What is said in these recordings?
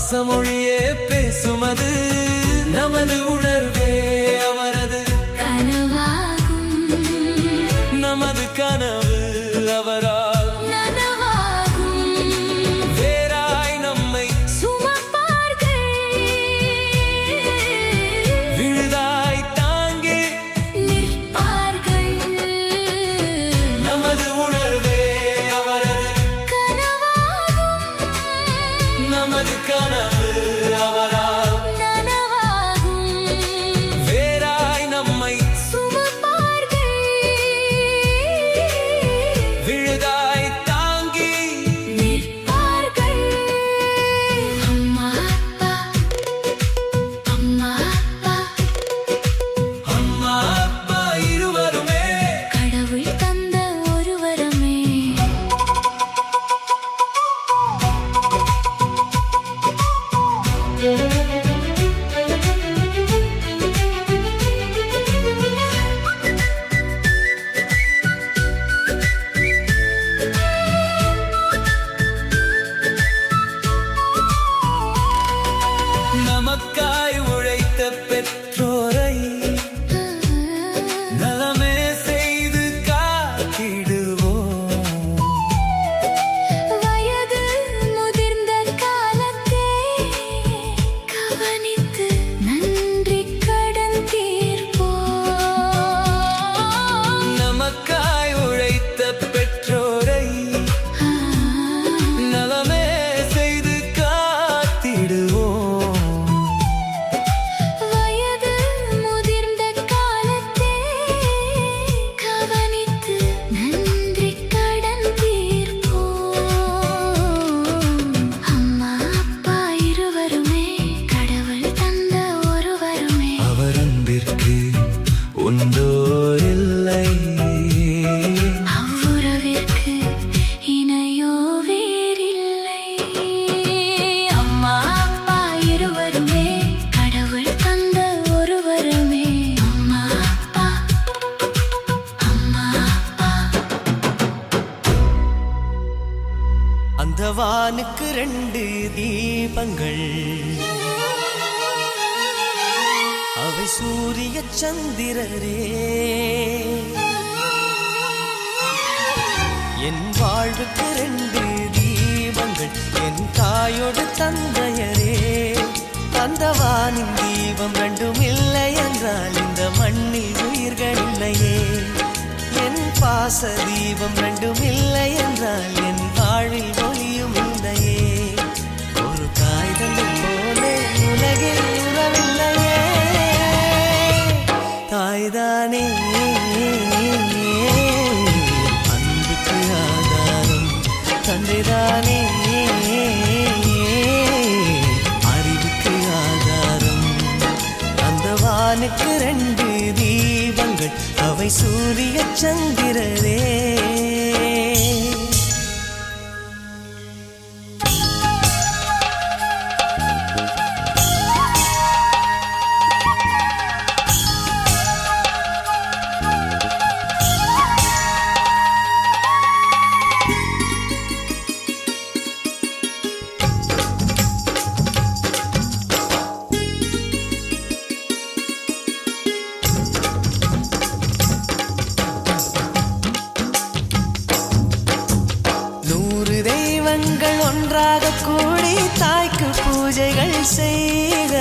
பாசமொழியே பேசுமது நமது உணர்வே அவரது கனவாகும். நமது கனவு அவரால் நனவாகும். வேறாய் நம்மை சுமப்பார்கள். விழுதாய் தாங்கி நிற்பார்கள். நமது உணர்வே அவரது கனவாகும். நமது கனவு அவரால் நனவாகும். வேறாய் நம்மை சுமப்பார்கள். விழுதாய் தாங்கி நிற்பார்கள். அம்மா அப்பா அம்மா அப்பா அம்மா அப்பா இருவருமே கடவுள் தந்த ஒரு வரமே. நமக்காய் உழைத்த பெற்றோரை நலமே செய்து காத்திடுவோம். வயது முதிர்ந்த காலத்தே கவனித்து நன்றி கடன் தீர்ப்போம். நமக்காய் உழைத்த பெற்றோரை நலமே செய்து காத்திடுவோம். வயது முதிர்ந்த காலத்தே கவனித்து நன்றி கடன் தீர்ப்போம். அம்மா அப்பா இருவருமே கடவுள் தந்த ஒரு வரமே. அவர் அன்பிற்கு உண்டோர் இல்லை. அவ்வுறவிற்கு இணையோ வேறில்லை. அம்மா அப்பா இருவருமே கடவுள் தந்த ஒரு வரமே. அம்மா அப்பா அம்மா அப்பா. அந்த வானுக்கு 2 தீபங்கள், அவை சூரிய சந்திரரே. என் வாழ்வுக்கு 2 தீபங்கள், என் தாயோடு தந்தையரே. அந்த வானின் தீபம் 2ம் இல்லை என்றால் இந்த மண்ணில் உயிர்கள் இல்லையே. என் பாச தீபம் 2ம் இல்லை என்றால் என் வாழ்வில் ஒளியும் இல்லையே. ஒரு தாய் தந்தை போலே உலகில் உறவில்லையே. தாய்தானே அன்புக்கு ஆதாரம், தந்தைதானே அறிவுக்கு ஆதாரம். அந்த வானுக்கு 2 தீபங்கள், அவை சூரிய சந்திரரே. தெய்வங்கள் ஒன்றாக கூடி தாய்க்கு பூஜைகள் செய்க.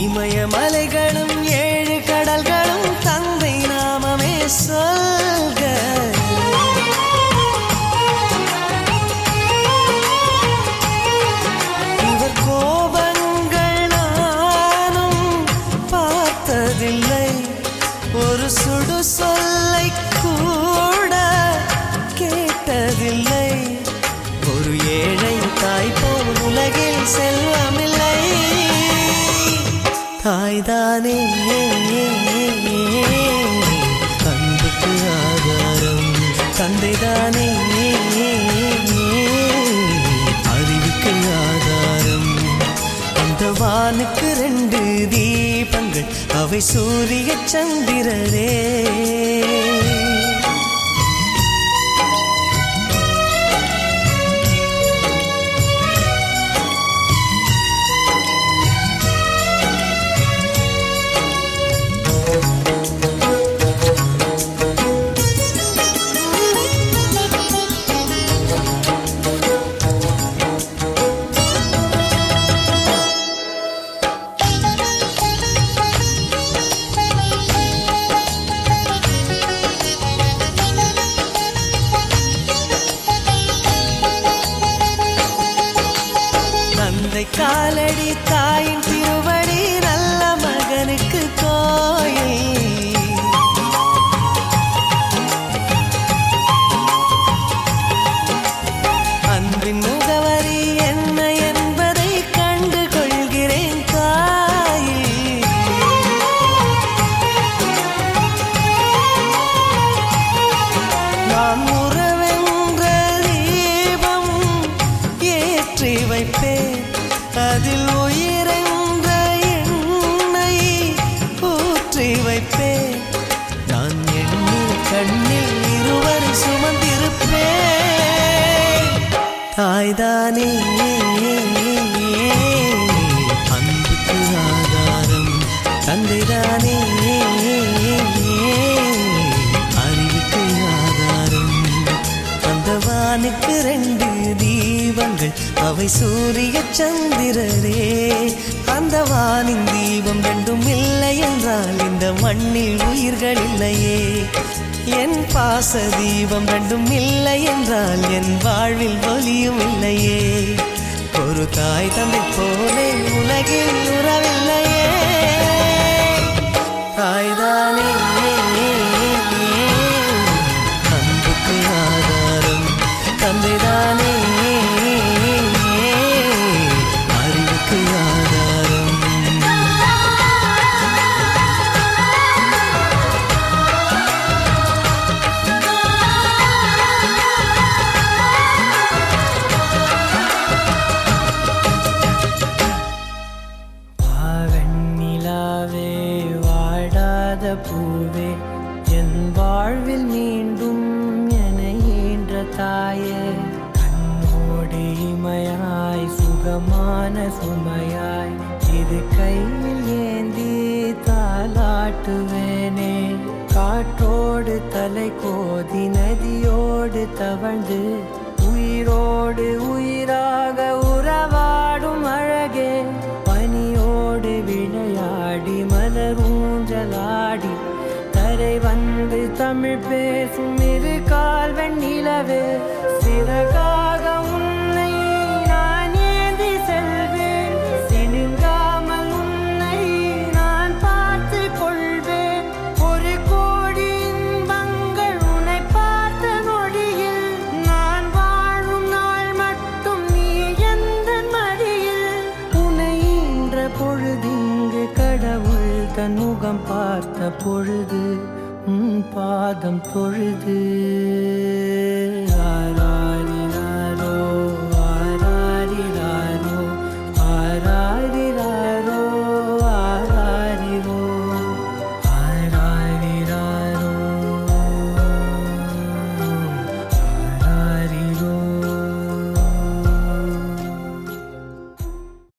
இமயமலைகளும் 7 கடல்களும் தந்தை நாமமே சொல்க. இவர் கோபங்கள் நானும் பார்த்ததில்லை, ஒரு சுடு சொல்லை கூட கேட்டதில்லை. ஒரு ஏழை தாய் போல் உலகில் செல்வமில்லை. தாய்தானே அன்புக்கு ஆதாரம், தந்தைதானே அறிவுக்கு ஆதாரம். அந்த வானுக்கு 2 தீபங்கள், அவை சூரிய சந்திரரே. திருவடி தாயின் திருவடி நல்ல மகனுக்கு கோயில். அன்பின் முகவரி என்ன என்பதை கண்டு கொள்கிறேன் தாயே. நான் உறவென்ற தீபம் ஏற்றி வைப்பேன், அதில் உயிரென்ற எண்ணெய் ஊற்றி வைப்பேன். நான் எண்ணில் கண்ணில் இருவரை சுமந்திருப்பேன். தாய்தானே அன்புக்கு ஆதாரம், தந்தைதானே அறிவுக்கு ஆதாரம். அந்த வானுக்கு 2 தீபங்கள், அவை சூரிய சந்திரரே. அந்த வானின் தீபம் 2ம் இல்லை என்றால் இந்த மண்ணில் உயிர்கள் இல்லையே. என் பாச தீபம் 2ம் இல்லை என்றால் என் வாழ்வில் ஒளியும் இல்லையே. ஒரு தாய் தந்தை போலே உலகில் உறவில்லையே. தாய்தானே அன்புக்கு ஆதாரம், தந்தைதானே அறிவுக்கு ஆதாரம். நிலாவே வாடாத பூவே, என் வாழ்வில் மீண்டும் என ஈன்ற தாயே. கண்ணோடு இமையாய் சுகமான சுமையாய் இது கையில் ஏந்தி தாலாட்டுவேனே. காற்றோடு தலை கோதி நதியோடு தவழ்ந்து உயிரோடு உயிராக உறவாடும் அழகே. பனியோடு விளையாடி மலரூஞ்சலாடி தரை வந்து தமிழ் பேசும் இரு கால் வெண்ணிலவே. சிறகாக உன்னை நான் ஏந்தி செல்வேன், சினுங்காமல் உன்னை நான் பார்த்து கொள்வேன். 1 கோடி இன்பங்கள் உன்னை பார்த்த நொடியில், நான் வாழும் நாள் மட்டும் நீ எந்த மடியில். உன்னை ஈன்ற பொழுதிங்கு கடவுள் தன் முகம் பார்த்த பொழுது உன் பாதம் தொழுது.